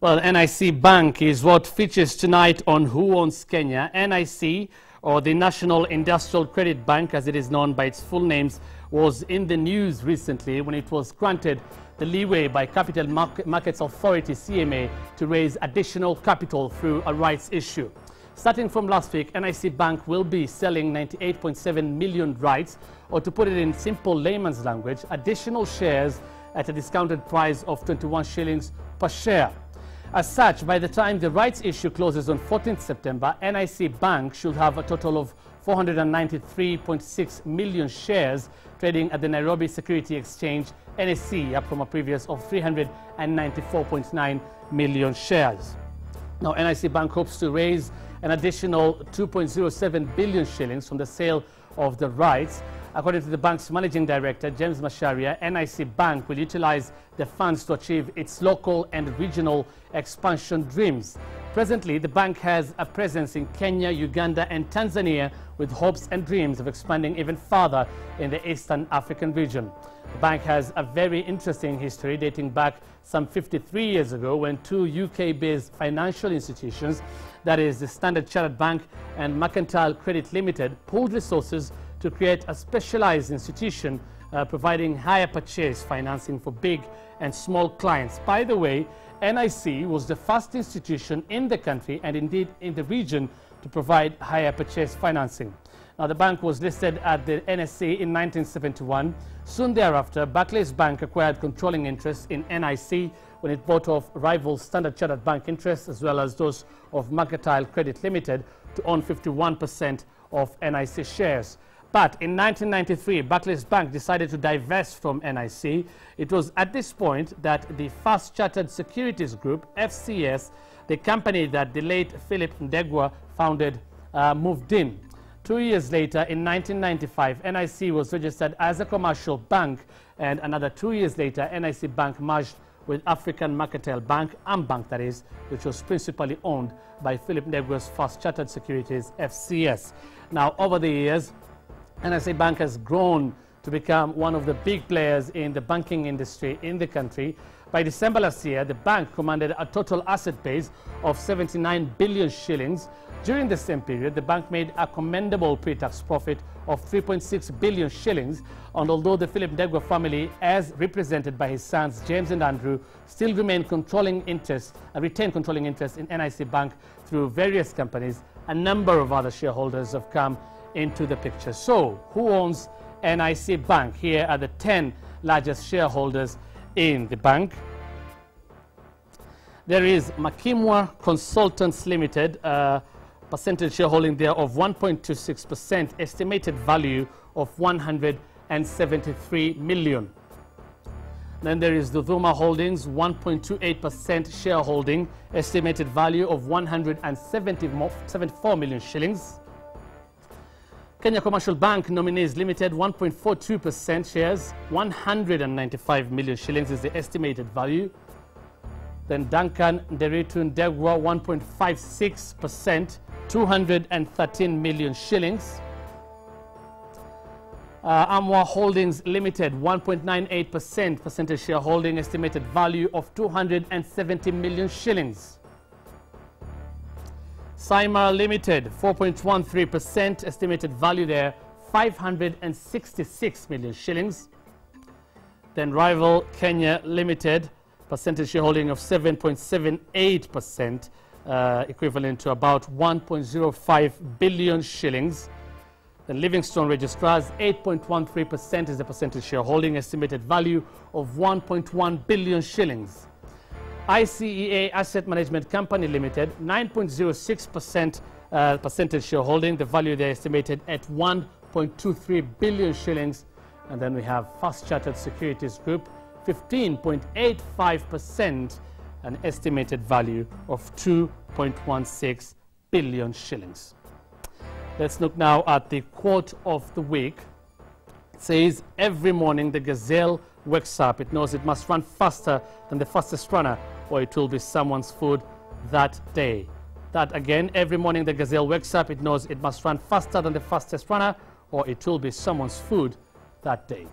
Well, NIC Bank is what features tonight on Who Owns Kenya. NIC, or the National Industrial Credit Bank, as it is known by its full names, was in the news recently when it was granted the leeway by Capital Markets Authority, CMA, to raise additional capital through a rights issue. Starting from last week, NIC Bank will be selling 98.7 million rights, or to put it in simple layman's language, additional shares at a discounted price of 21 shillings per share. As such, by the time the rights issue closes on 14th September, NIC Bank should have a total of 493.6 million shares trading at the Nairobi Security Exchange, NSE, up from a previous of 394.9 million shares. Now, NIC Bank hopes to raise an additional 2.07 billion shillings from the sale of the rights. According to the bank's managing director, James Masharia, NIC Bank will utilize the funds to achieve its local and regional expansion dreams. Presently, the bank has a presence in Kenya, Uganda and Tanzania, with hopes and dreams of expanding even further in the Eastern African region. The bank has a very interesting history dating back some 53 years ago when two UK-based financial institutions, that is the Standard Chartered Bank and Mercantile Credit Limited, pooled resources to create a specialized institution providing hire purchase financing for big and small clients. By the way, NIC was the first institution in the country and indeed in the region to provide hire purchase financing. Now, the bank was listed at the NSE in 1971. Soon thereafter, Barclays Bank acquired controlling interest in NIC when it bought off rival Standard Chartered Bank interests as well as those of Mercantile Credit Limited to own 51% of NIC shares. But in 1993, Barclays Bank decided to divest from NIC. It was at this point that the First Chartered Securities Group, FCS, the company that the late Philip Ndegwa founded, moved in. 2 years later, in 1995, NIC was registered as a commercial bank, and another 2 years later, NIC Bank merged with African Mercantile Bank, AmBank that is, which was principally owned by Philip Ndegwa's First Chartered Securities, FCS. Now, over the years, NIC Bank has grown to become one of the big players in the banking industry in the country. By December last year, the bank commanded a total asset base of 79 billion shillings. During the same period, the bank made a commendable pre-tax profit of 3.6 billion shillings. And although the Philip Ndegwa family, as represented by his sons James and Andrew, still retain controlling interest in NIC Bank through various companies, a number of other shareholders have come into the picture. So, who owns NIC Bank? Here are the 10 largest shareholders in the bank. There is Makimwa Consultants Limited, percentage shareholding there of 1.26%, estimated value of 173 million. Then there is Dudhuma Holdings, 1.28% shareholding, estimated value of 174 million shillings. Kenya Commercial Bank Nominees Limited, 1.42% shares, 195 million shillings is the estimated value. Then Duncan Nderitu Ndegwa, 1.56%, 213 million shillings. Amwa Holdings Limited, 1.98% percentage shareholding, estimated value of 270 million shillings. Saima Limited, 4.13%, estimated value there, 566 million shillings. Then Rival Kenya Limited, percentage shareholding of 7.78%, equivalent to about 1.05 billion shillings. Then Livingstone Registrars, 8.13% is the percentage shareholding, estimated value of 1.1 billion shillings. ICEA Asset Management Company Limited, 9.06% percentage shareholding, the value there estimated at 1.23 billion shillings. And then we have First Chartered Securities Group, 15.85%, an estimated value of 2.16 billion shillings. Let's look now at the quote of the week. It says, every morning the gazelle wakes up. It knows it must run faster than the fastest runner, or it will be someone's food that day. That again, every morning the gazelle wakes up. It knows it must run faster than the fastest runner, or it will be someone's food that day.